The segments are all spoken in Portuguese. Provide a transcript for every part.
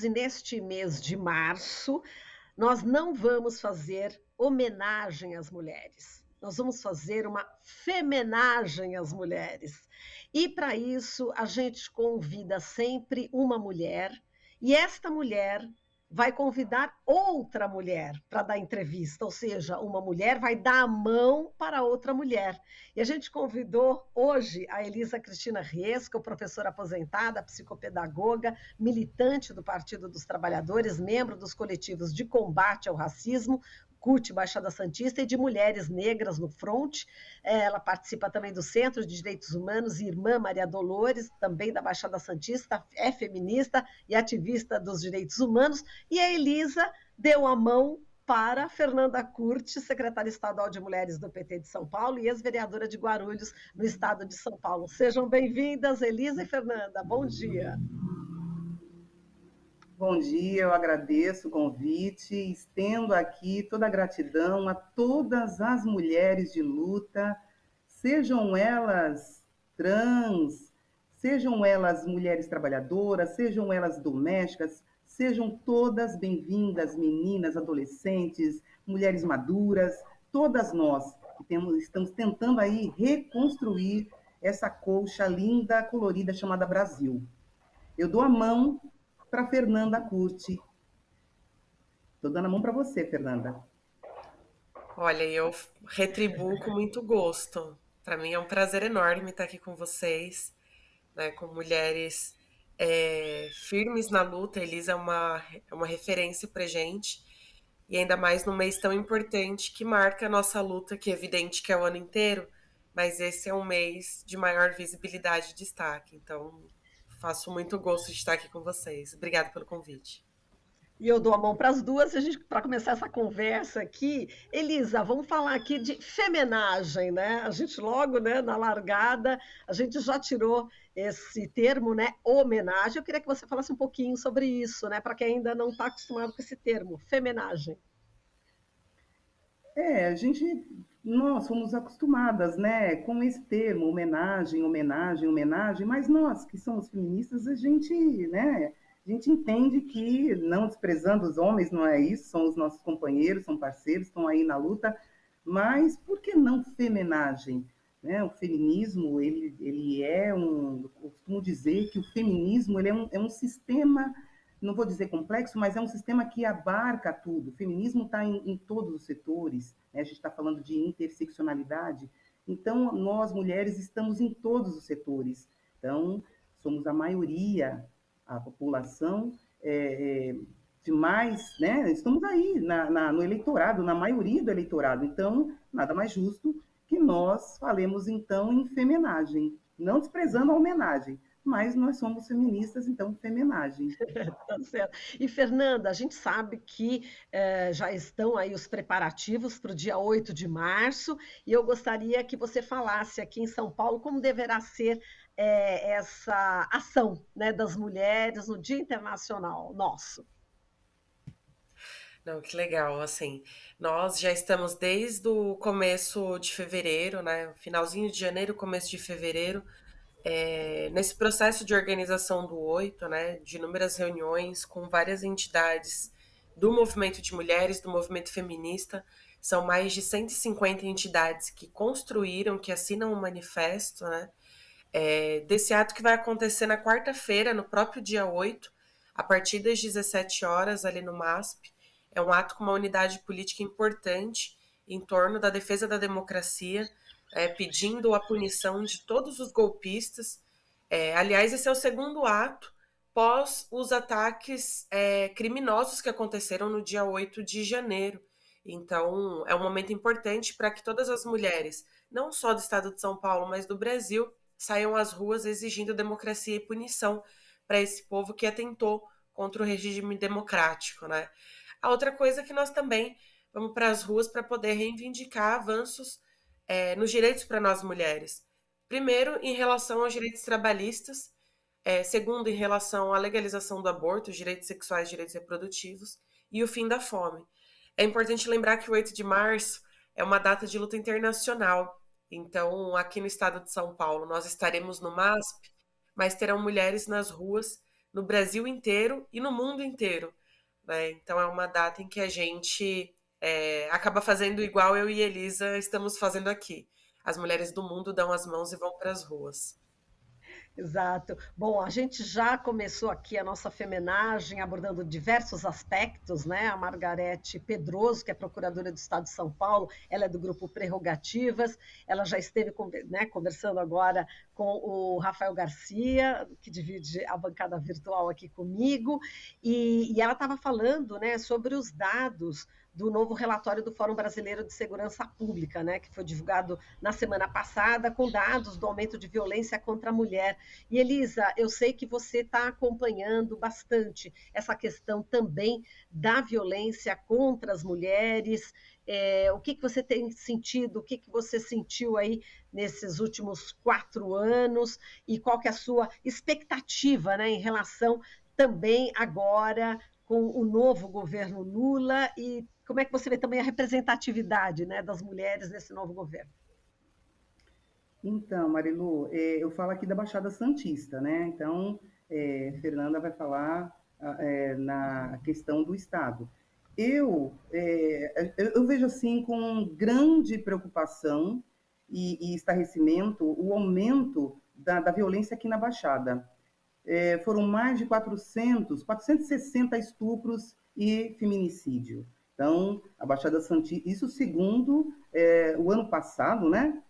e neste mês de março, nós não vamos fazer homenagem às mulheres. Nós vamos fazer uma femenagem às mulheres. E para isso, a gente convida sempre uma mulher, e esta mulher vai convidar outra mulher para dar entrevista, ou seja, uma mulher vai dar a mão para outra mulher. E a gente convidou hoje a Elisa Cristina Riesco, professora aposentada, psicopedagoga, militante do Partido dos Trabalhadores, membro dos coletivos de combate ao racismo, CUT Baixada Santista, e de Mulheres Negras no Front. Ela participa também do Centro de Direitos Humanos, e irmã Maria Dolores, também da Baixada Santista, é feminista e ativista dos direitos humanos. E a Elisa deu a mão para Fernanda Curti, secretária estadual de Mulheres do PT de São Paulo e ex-vereadora de Guarulhos, no estado de São Paulo. Sejam bem-vindas, Elisa e Fernanda. Bom dia. Bom dia, eu agradeço o convite, estendo aqui toda a gratidão a todas as mulheres de luta, sejam elas trans, sejam elas mulheres trabalhadoras, sejam elas domésticas, sejam todas bem-vindas, meninas, adolescentes, mulheres maduras, todas nós que estamos tentando aí reconstruir essa colcha linda, colorida, chamada Brasil. Eu dou a mão para Fernanda Curti. Estou dando a mão para você, Fernanda. Olha, eu retribuo com muito gosto. Para mim é um prazer enorme estar aqui com vocês, né, com mulheres firmes na luta. A Elisa é uma referência para gente, e ainda mais num mês tão importante que marca a nossa luta, que é evidente que é o ano inteiro, mas esse é um mês de maior visibilidade e destaque. Então, faço muito gosto de estar aqui com vocês. Obrigada pelo convite. E eu dou a mão para as duas, para começar essa conversa aqui. Elisa, vamos falar aqui de femenagem, né? A gente logo, né, na largada, a gente já tirou esse termo, né, homenagem. Eu queria que você falasse um pouquinho sobre isso, né, para quem ainda não está acostumado com esse termo, femenagem. Nós fomos acostumadas, né, com esse termo, homenagem, homenagem, homenagem, mas nós que somos feministas, né, a gente entende que, não desprezando os homens, não é isso, são os nossos companheiros, são parceiros, estão aí na luta, mas por que não femenagem? Né? O feminismo, ele é eu costumo dizer que o feminismo ele é um sistema, não vou dizer complexo, mas é um sistema que abarca tudo. O feminismo está em todos os setores, né? A gente está falando de interseccionalidade, então nós, mulheres, estamos em todos os setores. Então, somos a maioria, a população de mais, né? Estamos aí no eleitorado, na maioria do eleitorado. Então, nada mais justo que nós falemos, então, em femenagem. Não desprezando a homenagem, mas nós somos feministas, então, femenagem. Tá certo. E, Fernanda, a gente sabe que já estão aí os preparativos para o dia 8 de março, e eu gostaria que você falasse aqui em São Paulo como deverá ser essa ação, né, das mulheres no Dia Internacional nosso. Não, que legal, assim, nós já estamos desde o começo de fevereiro, né, finalzinho de janeiro, começo de fevereiro, nesse processo de organização do 8, né, de inúmeras reuniões com várias entidades do movimento de mulheres, do movimento feminista. São mais de 150 entidades que construíram, que assinam um manifesto, né, desse ato que vai acontecer na quarta-feira, no próprio dia 8, a partir das 17 horas, ali no MASP. É um ato com uma unidade política importante em torno da defesa da democracia, pedindo a punição de todos os golpistas. Aliás, esse é o segundo ato pós os ataques criminosos que aconteceram no dia 8 de janeiro. Então, é um momento importante para que todas as mulheres, não só do estado de São Paulo, mas do Brasil, saiam às ruas exigindo democracia e punição para esse povo que atentou contra o regime democrático, né? A outra coisa é que nós também vamos para as ruas para poder reivindicar avanços nos direitos para nós mulheres. Primeiro, em relação aos direitos trabalhistas. Segundo, em relação à legalização do aborto, os direitos sexuais e direitos reprodutivos. E o fim da fome. É importante lembrar que o 8 de março é uma data de luta internacional. Então, aqui no estado de São Paulo, nós estaremos no MASP, mas terão mulheres nas ruas no Brasil inteiro e no mundo inteiro, né? Então é uma data em que a gente acaba fazendo igual eu e Elisa estamos fazendo aqui. As mulheres do mundo dão as mãos e vão para as ruas. Exato. Bom, a gente já começou aqui a nossa femenagem abordando diversos aspectos, né? A Margarete Pedroso, que é procuradora do Estado de São Paulo, ela é do grupo Prerrogativas, ela já esteve, né, conversando agora com o Rafael Garcia, que divide a bancada virtual aqui comigo, e ela estava falando, né, sobre os dados do novo relatório do Fórum Brasileiro de Segurança Pública, né, que foi divulgado na semana passada, com dados do aumento de violência contra a mulher. E Elisa, eu sei que você está acompanhando bastante essa questão também da violência contra as mulheres. O que você tem sentido, o que você sentiu aí nesses últimos 4 anos e qual que é a sua expectativa, né, em relação também agora com o novo governo Lula e como é que você vê também a representatividade, né, das mulheres nesse novo governo? Então, Marilu, eu falo aqui da Baixada Santista, né? Então, Fernanda vai falar na questão do Estado. Eu vejo assim com grande preocupação e estarrecimento o aumento da violência aqui na Baixada. Foram mais de 460 estupros e feminicídio. Então, a Baixada Santista, isso segundo o ano passado, né?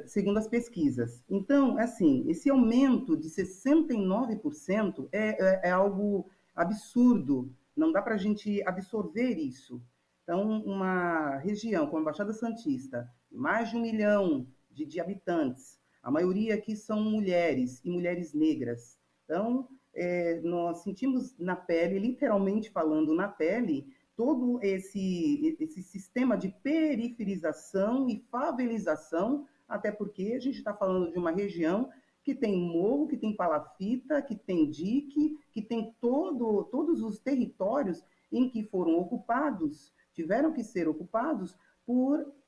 Segundo as pesquisas. Então, assim, esse aumento de 69% é algo absurdo, não dá para a gente absorver isso. Então, uma região como a Baixada Santista, mais de 1 milhão de habitantes, a maioria aqui são mulheres e mulheres negras. Então, nós sentimos na pele, literalmente falando na pele, todo esse sistema de periferização e favelização, até porque a gente está falando de uma região que tem morro, que tem palafita, que tem dique, que tem todos os territórios em que foram ocupados, tiveram que ser ocupados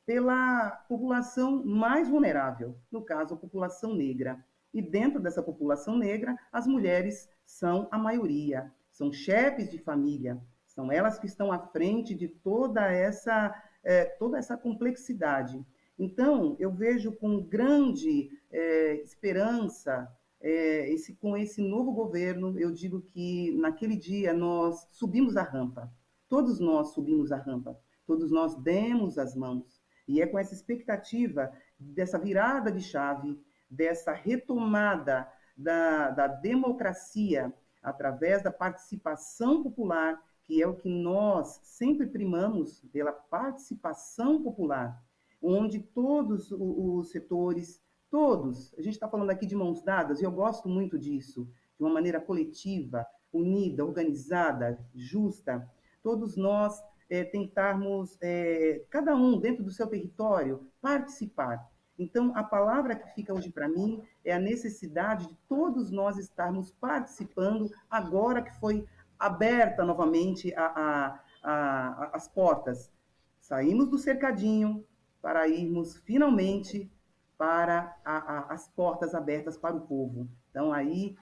pela população mais vulnerável, no caso, a população negra. E dentro dessa população negra, as mulheres são a maioria, são chefes de família, são elas que estão à frente de toda essa complexidade. Então, eu vejo com grande esperança, com esse novo governo, eu digo que naquele dia nós subimos a rampa, todos nós subimos a rampa, todos nós demos as mãos. E é com essa expectativa dessa virada de chave, dessa retomada da democracia através da participação popular, que é o que nós sempre primamos pela participação popular, onde todos os setores, todos, a gente está falando aqui de mãos dadas, e eu gosto muito disso, de uma maneira coletiva, unida, organizada, justa, todos nós tentarmos, cada um dentro do seu território, participar. Então, a palavra que fica hoje para mim é a necessidade de todos nós estarmos participando, agora que foi aberta novamente as portas. Saímos do cercadinho para irmos finalmente para as portas abertas para o povo. Então, aí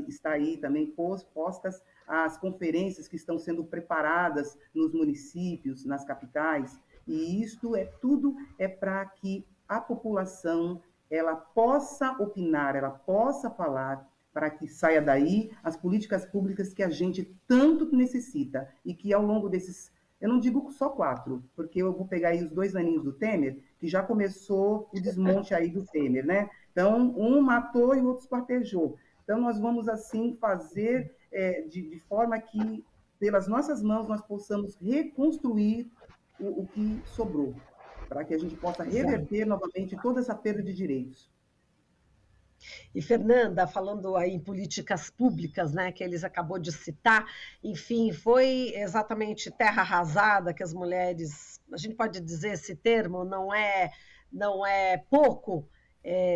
está aí também postas as conferências que estão sendo preparadas nos municípios, nas capitais, e isto tudo é para que a população ela possa opinar, ela possa falar, para que saia daí as políticas públicas que a gente tanto necessita e que ao longo desses, eu não digo só 4, porque eu vou pegar aí os 2 aninhos do Temer, que já começou o desmonte aí do Temer, né? Então, um matou e o outro esquartejou. Então, nós vamos, assim, fazer de forma que, pelas nossas mãos, nós possamos reconstruir o que sobrou, para que a gente possa reverter novamente toda essa perda de direitos. E Fernanda, falando aí em políticas públicas, né, que eles acabou de citar, enfim, foi exatamente terra arrasada que as mulheres, a gente pode dizer esse termo, não é pouco,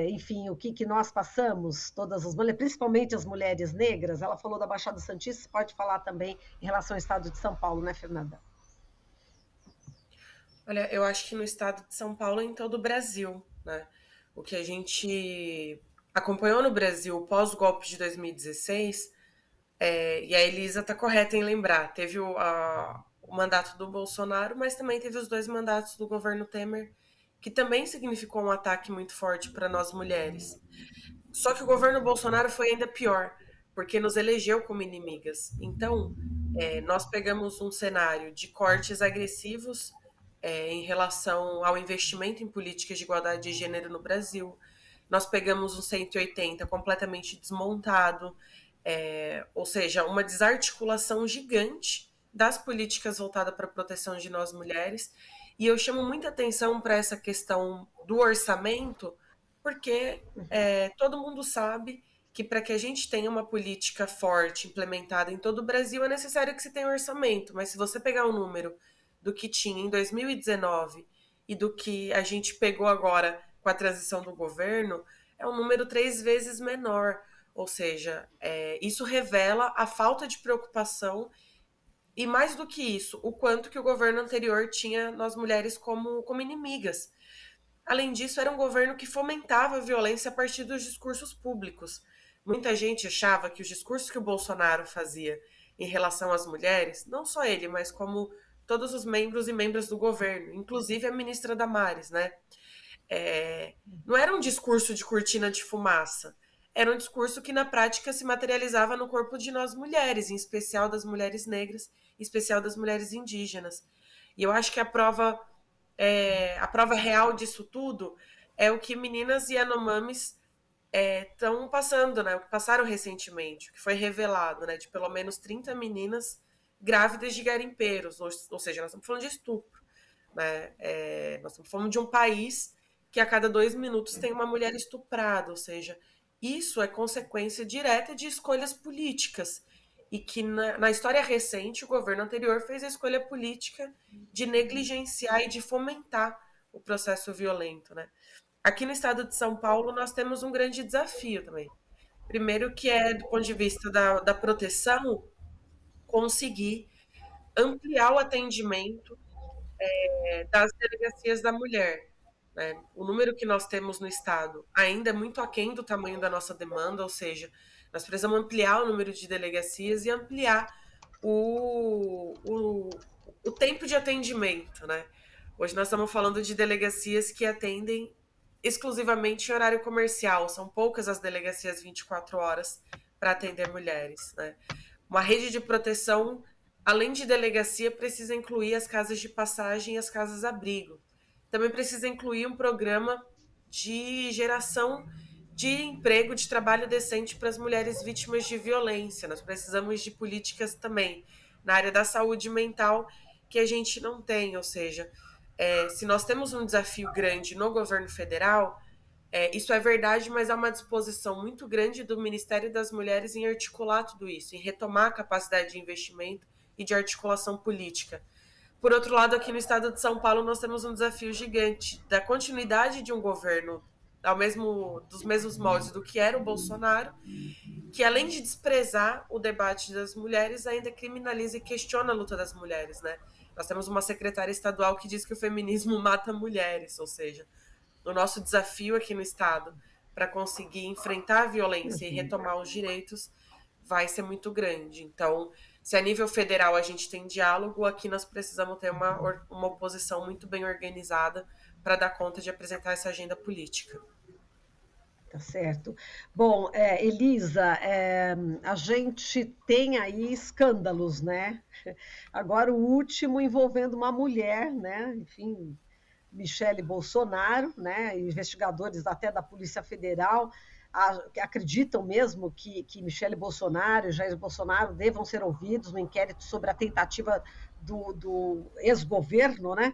enfim, o que nós passamos, todas as mulheres, principalmente as mulheres negras, ela falou da Baixada Santista, pode falar também em relação ao estado de São Paulo, né, Fernanda? Olha, eu acho que no estado de São Paulo e em todo o Brasil, né? O que a gente acompanhou no Brasil pós o golpe de 2016 E a Elisa está correta em lembrar, teve o mandato do Bolsonaro, mas também teve os 2 mandatos do governo Temer, que também significou um ataque muito forte para nós mulheres. Só que o governo Bolsonaro foi ainda pior, porque nos elegeu como inimigas. Então, nós pegamos um cenário de cortes agressivos em relação ao investimento em políticas de igualdade de gênero no Brasil. Nós pegamos um 180 completamente desmontado, ou seja, uma desarticulação gigante das políticas voltadas para a proteção de nós mulheres. E eu chamo muita atenção para essa questão do orçamento, porque todo mundo sabe que para que a gente tenha uma política forte implementada em todo o Brasil é necessário que se tenha um orçamento. Mas se você pegar o número do que tinha em 2019 e do que a gente pegou agora com a transição do governo, é um número 3 vezes menor. Ou seja, isso revela a falta de preocupação e, mais do que isso, o quanto que o governo anterior tinha nós mulheres como inimigas. Além disso, era um governo que fomentava a violência a partir dos discursos públicos. Muita gente achava que os discursos que o Bolsonaro fazia em relação às mulheres, não só ele, mas como todos os membros e membros do governo, inclusive a ministra Damares, né? Não era um discurso de cortina de fumaça, era um discurso que na prática se materializava no corpo de nós mulheres, em especial das mulheres negras, em especial das mulheres indígenas. E eu acho que a prova real disso tudo é o que meninas e Yanomamis estão passando, né? O que passaram recentemente, o que foi revelado, né? De pelo menos 30 meninas grávidas de garimpeiros, ou seja, nós estamos falando de estupro, né? Nós estamos falando de um país que a cada 2 minutos tem uma mulher estuprada, ou seja, isso é consequência direta de escolhas políticas e que na história recente o governo anterior fez a escolha política de negligenciar e de fomentar o processo violento, né? Aqui no estado de São Paulo nós temos um grande desafio também. Primeiro que do ponto de vista da proteção, conseguir ampliar o atendimento das delegacias da mulher, né? O número que nós temos no estado ainda é muito aquém do tamanho da nossa demanda, ou seja, nós precisamos ampliar o número de delegacias e ampliar o tempo de atendimento, né? Hoje nós estamos falando de delegacias que atendem exclusivamente em horário comercial, são poucas as delegacias 24 horas para atender mulheres, né? Uma rede de proteção, além de delegacia, precisa incluir as casas de passagem e as casas-abrigo. Também precisa incluir um programa de geração de emprego, de trabalho decente para as mulheres vítimas de violência. Nós precisamos de políticas também na área da saúde mental que a gente não tem, ou seja, se nós temos um desafio grande no governo federal, isso é verdade, mas há uma disposição muito grande do Ministério das Mulheres em articular tudo isso, em retomar a capacidade de investimento e de articulação política. Por outro lado, aqui no estado de São Paulo, nós temos um desafio gigante da continuidade de um governo dos mesmos moldes do que era o Bolsonaro, que além de desprezar o debate das mulheres, ainda criminaliza e questiona a luta das mulheres, né? Nós temos uma secretária estadual que diz que o feminismo mata mulheres, ou seja, o nosso desafio aqui no estado para conseguir enfrentar a violência e retomar os direitos vai ser muito grande. Então, se a nível federal a gente tem diálogo, aqui nós precisamos ter uma oposição muito bem organizada para dar conta de apresentar essa agenda política. Tá certo. Bom, Elisa, a gente tem aí escândalos, né? Agora o último envolvendo uma mulher, né? Enfim, Michele Bolsonaro, né? Investigadores até da Polícia Federal acreditam mesmo que Michele Bolsonaro e Jair Bolsonaro devam ser ouvidos no inquérito sobre a tentativa do ex-governo, né?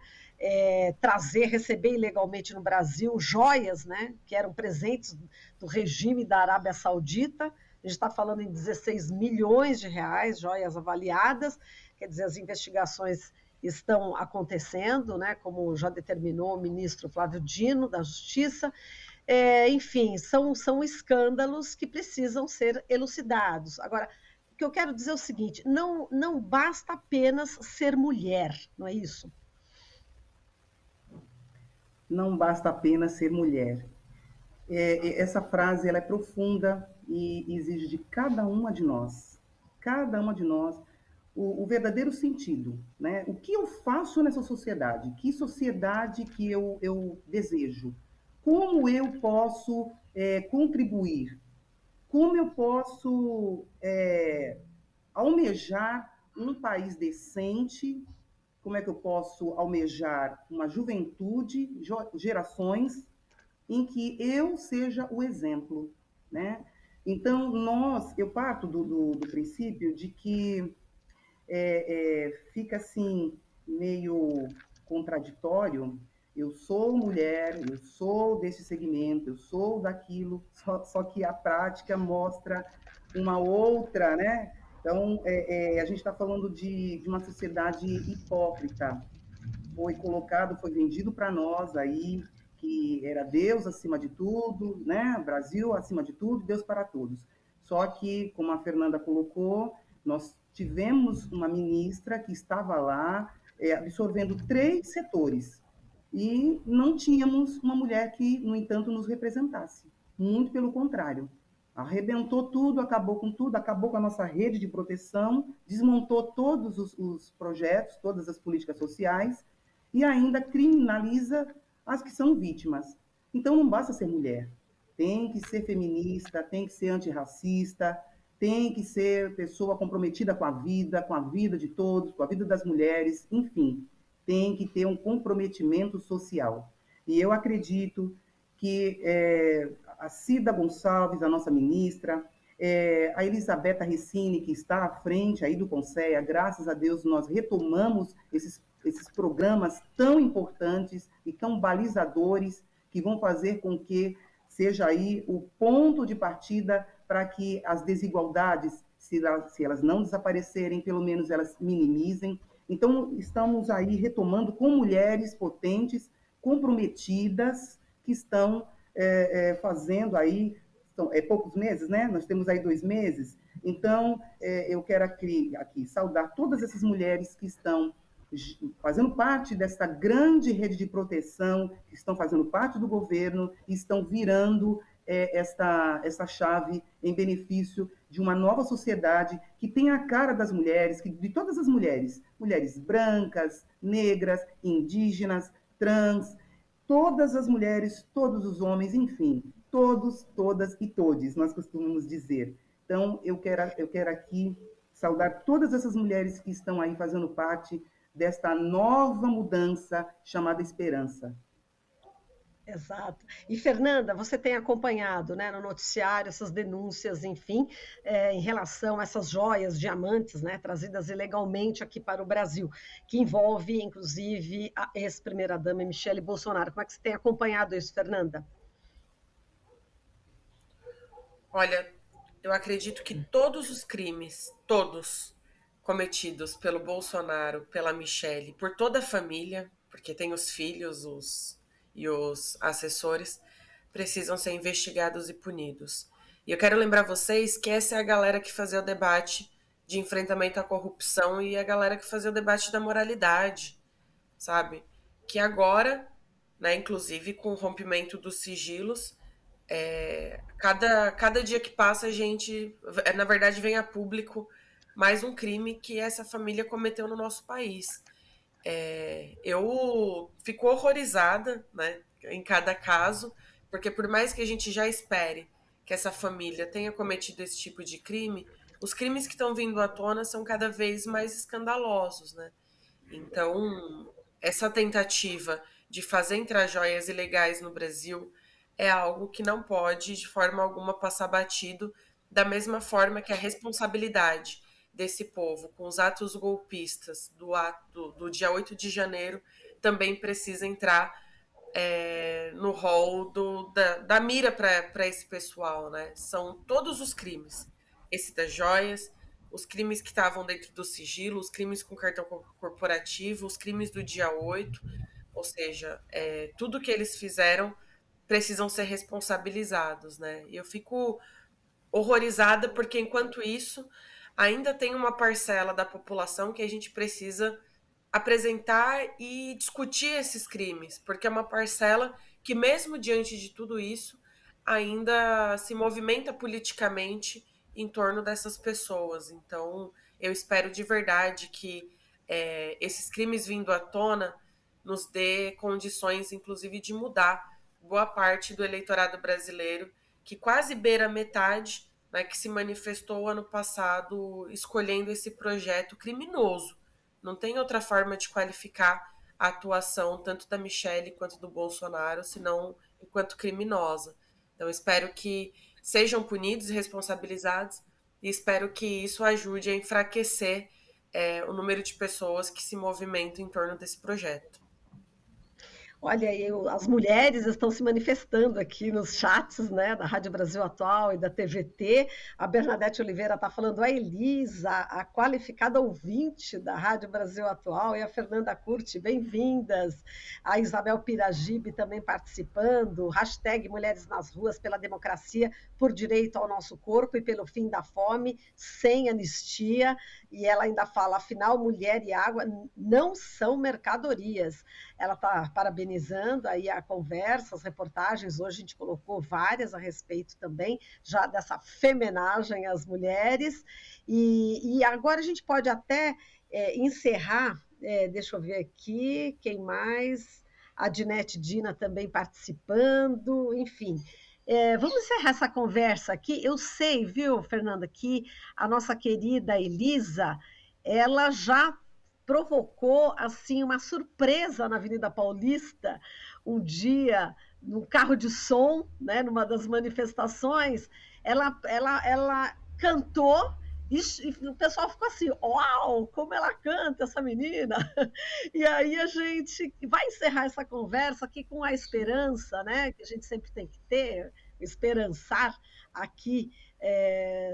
Receber ilegalmente no Brasil joias, né? Que eram presentes do regime da Arábia Saudita. A gente está falando em 16 milhões de reais, joias avaliadas. Quer dizer, as investigações estão acontecendo, né? Como já determinou o ministro Flávio Dino, da Justiça. Enfim, são escândalos que precisam ser elucidados. Agora, o que eu quero dizer é o seguinte, não basta apenas ser mulher, não é isso? Não basta apenas ser mulher. Essa frase ela é profunda e exige de cada uma de nós cada uma de nós, o verdadeiro sentido, né? O que eu faço nessa sociedade? Que sociedade que eu desejo? Como eu posso contribuir? Como eu posso almejar um país decente? Como é que eu posso almejar uma juventude, gerações em que eu seja o exemplo, né? Então, eu parto do princípio de que fica assim, meio contraditório. Eu sou mulher, eu sou desse segmento, eu sou daquilo, só que a prática mostra uma outra, né? Então, a gente está falando de uma sociedade hipócrita. Foi colocado, foi vendido para nós aí, que era Deus acima de tudo, né? Brasil acima de tudo, Deus para todos. Só que, como a Fernanda colocou, nós tivemos uma ministra que estava lá absorvendo 3 setores e não tínhamos uma mulher que, no entanto, nos representasse. Muito pelo contrário. Arrebentou tudo, acabou com a nossa rede de proteção, desmontou todos os projetos, todas as políticas sociais e ainda criminaliza as que são vítimas. Então não basta ser mulher, tem que ser feminista, tem que ser antirracista, tem que ser pessoa comprometida com a vida de todos, com a vida das mulheres, enfim, tem que ter um comprometimento social. E eu acredito que a Cida Gonçalves, a nossa ministra, a Elisabetta Recine, que está à frente aí do Conselho, graças a Deus nós retomamos esses programas tão importantes e tão balizadores que vão fazer com que seja aí o ponto de partida para que as desigualdades, se elas não desaparecerem, pelo menos elas minimizem. Então, estamos aí retomando com mulheres potentes, comprometidas, que estão fazendo aí, poucos meses, né? Nós temos aí 2 meses. Então, eu quero aqui saudar todas essas mulheres que estão fazendo parte dessa grande rede de proteção, que estão fazendo parte do governo e estão virando essa chave em benefício de uma nova sociedade que tem a cara das mulheres, de todas as mulheres, mulheres brancas, negras, indígenas, trans, todas as mulheres, todos os homens, enfim, todos, todas e todes, nós costumamos dizer. Então, eu quero aqui saudar todas essas mulheres que estão aí fazendo parte desta nova mudança chamada esperança. Exato. E, Fernanda, você tem acompanhado, né, no noticiário essas denúncias, enfim, em relação a essas joias, diamantes, né, trazidas ilegalmente aqui para o Brasil, que envolve, inclusive, a ex-primeira-dama Michele Bolsonaro. Como é que você tem acompanhado isso, Fernanda? Olha, eu acredito que todos os crimes, todos, cometidos pelo Bolsonaro, pela Michelle, por toda a família, porque tem os filhos e os assessores, precisam ser investigados e punidos. E eu quero lembrar vocês que essa é a galera que fazia o debate de enfrentamento à corrupção e a galera que fazia o debate da moralidade, sabe? Que agora, né, inclusive com o rompimento dos sigilos, cada dia que passa a gente, na verdade, vem a público mais um crime que essa família cometeu no nosso país. Eu fico horrorizada, né, em cada caso, porque por mais que a gente já espere que essa família tenha cometido esse tipo de crime, os crimes que estão vindo à tona são cada vez mais escandalosos, né? Então, essa tentativa de fazer entrar joias ilegais no Brasil é algo que não pode, de forma alguma, passar batido, da mesma forma que a responsabilidade desse povo com os atos golpistas do dia 8 de janeiro também precisa entrar no rol da mira para esse pessoal, né? São todos os crimes. Esse das joias, os crimes que estavam dentro do sigilo, os crimes com cartão corporativo, os crimes do dia 8, ou seja, tudo que eles fizeram precisam ser responsabilizados, né? E eu fico horrorizada porque, enquanto isso, ainda tem uma parcela da população que a gente precisa apresentar e discutir esses crimes, porque é uma parcela que, mesmo diante de tudo isso, ainda se movimenta politicamente em torno dessas pessoas. Então, eu espero de verdade que esses crimes vindo à tona nos dê condições, inclusive, de mudar boa parte do eleitorado brasileiro, que quase beira a metade, né, que se manifestou ano passado escolhendo esse projeto criminoso. Não tem outra forma de qualificar a atuação tanto da Michelle quanto do Bolsonaro, senão enquanto criminosa. Então, espero que sejam punidos e responsabilizados, e espero que isso ajude a enfraquecer o número de pessoas que se movimentam em torno desse projeto. Olha, as mulheres estão se manifestando aqui nos chats, né, da Rádio Brasil Atual e da TVT. A Bernadette Oliveira está falando, a Elisa, a qualificada ouvinte da Rádio Brasil Atual, e a Fernanda Curti, bem-vindas. A Isabel Piragibe também participando. Hashtag Mulheres nas Ruas pela Democracia, por direito ao nosso corpo e pelo fim da fome, sem anistia. E ela ainda fala, afinal, mulher e água não são mercadorias. Ela está parabenizando aí a conversa, as reportagens, hoje a gente colocou várias a respeito também, já dessa femenagem às mulheres, e agora a gente pode até encerrar, deixa eu ver aqui, quem mais? A Dinete Dina também participando, enfim. Vamos encerrar essa conversa aqui. Eu sei, viu, Fernanda, que a nossa querida Elisa, ela já provocou assim uma surpresa na Avenida Paulista, um dia, num carro de som, né, numa das manifestações, ela cantou e o pessoal ficou assim, uau, como ela canta, essa menina. E aí a gente vai encerrar essa conversa aqui com a esperança, né, que a gente sempre tem que ter, esperançar aqui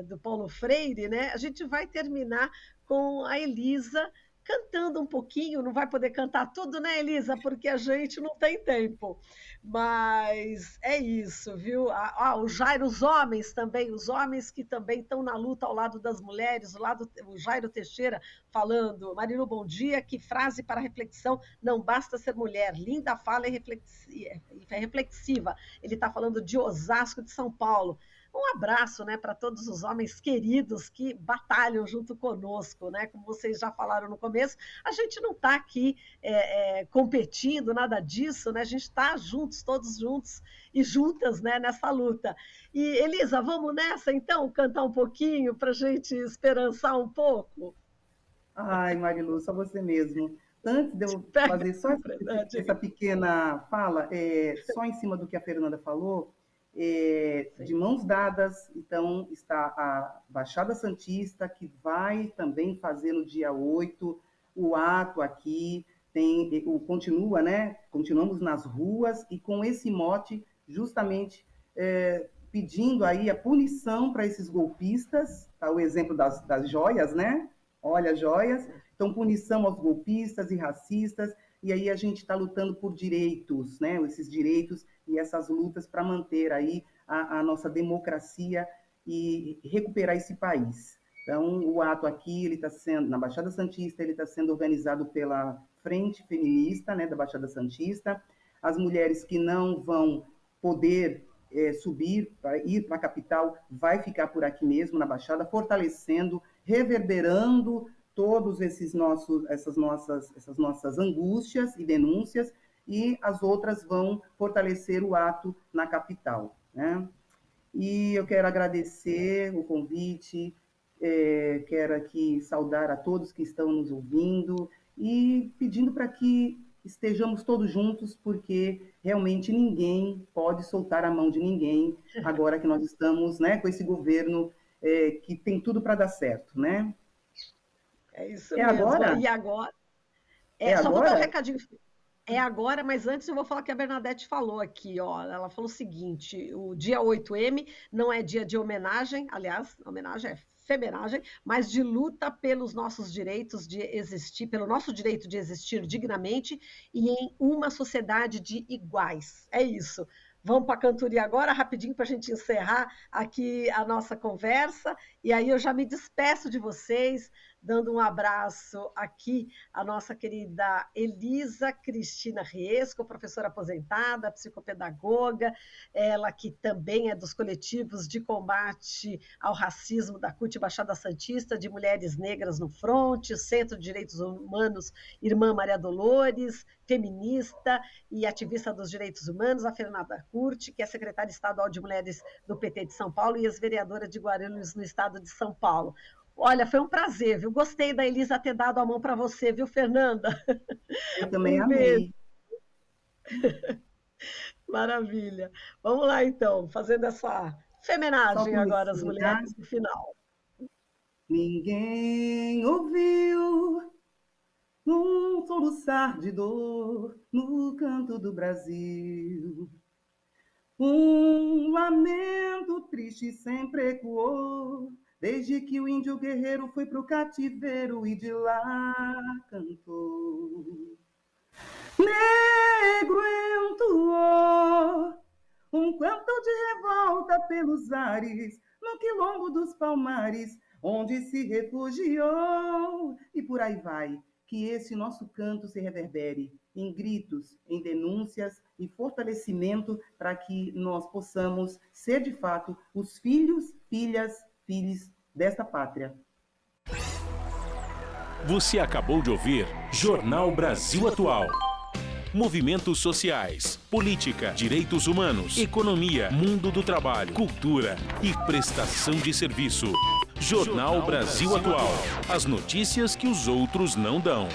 do Paulo Freire, né? A gente vai terminar com a Elisa cantando um pouquinho, não vai poder cantar tudo, né, Elisa? Porque a gente não tem tempo. Mas é isso, viu? O Jairo, os homens também, os homens que também estão na luta ao lado das mulheres, o Jairo Teixeira falando, Marilu, bom dia, que frase para reflexão, não basta ser mulher, linda fala e reflexiva. Ele está falando de Osasco, de São Paulo. Um abraço, né, para todos os homens queridos que batalham junto conosco, né? Como vocês já falaram no começo, a gente não está aqui competindo, nada disso, né? A gente está juntos, todos juntos e juntas, né, nessa luta. E, Elisa, vamos nessa, então, cantar um pouquinho para a gente esperançar um pouco? Ai, Marilu, só você mesmo. Antes de eu fazer só essa pequena fala, só em cima do que a Fernanda falou, de mãos dadas, então está a Baixada Santista, que vai também fazer no dia 8 o ato aqui, continua, né? Continuamos nas ruas e com esse mote, justamente pedindo aí a punição para esses golpistas, tá? O exemplo das joias, né? Olha, joias, então punição aos golpistas e racistas, e aí a gente está lutando por direitos, né? Esses direitos e essas lutas para manter aí a nossa democracia e recuperar esse país. Então, o ato aqui, ele está sendo, na Baixada Santista, ele está sendo organizado pela Frente Feminista, né, da Baixada Santista. As mulheres que não vão poder subir, ir para a capital, vai ficar por aqui mesmo, na Baixada, fortalecendo, reverberando todos essas nossas angústias e denúncias, e as outras vão fortalecer o ato na capital, né? E eu quero agradecer o convite, quero aqui saudar a todos que estão nos ouvindo e pedindo para que estejamos todos juntos, porque realmente ninguém pode soltar a mão de ninguém agora que nós estamos, né, com esse governo que tem tudo para dar certo, né? É isso mesmo. Agora? E agora? Só vou dar um recadinho. É agora, mas antes eu vou falar que a Bernadette falou aqui, ó. Ela falou o seguinte: o dia 8M não é dia de homenagem, aliás, homenagem é femenagem, mas de luta pelos nossos direitos de existir, pelo nosso direito de existir dignamente e em uma sociedade de iguais. É isso. Vamos para a cantoria agora, rapidinho, para a gente encerrar aqui a nossa conversa. E aí eu já me despeço de vocês, dando um abraço aqui à nossa querida Elisa Cristina Riesco, professora aposentada, psicopedagoga, ela que também é dos coletivos de combate ao racismo da CUT Baixada Santista, de Mulheres Negras no Fronte, Centro de Direitos Humanos, Irmã Maria Dolores, feminista e ativista dos direitos humanos, a Fernanda Curti, que é secretária estadual de Mulheres do PT de São Paulo e ex-vereadora de Guarulhos, no estado de São Paulo. Olha, foi um prazer, viu? Gostei da Elisa ter dado a mão para você, viu, Fernanda? Eu também amei. Maravilha. Vamos lá, então, fazendo essa femenagem agora às mulheres no final. Ninguém ouviu num soluçar de dor no canto do Brasil. Um lamento triste sempre ecoou, desde que o índio guerreiro foi pro cativeiro e de lá cantou. Negro entoou um canto de revolta pelos ares, no quilombo dos Palmares, onde se refugiou, e por aí vai. Que esse nosso canto se reverbere em gritos, em denúncias e fortalecimento para que nós possamos ser, de fato, os filhos, filhas, filhos desta pátria. Você acabou de ouvir Jornal Brasil Atual. Movimentos sociais, política, direitos humanos, economia, mundo do trabalho, cultura e prestação de serviço. Jornal Brasil Atual. As notícias que os outros não dão.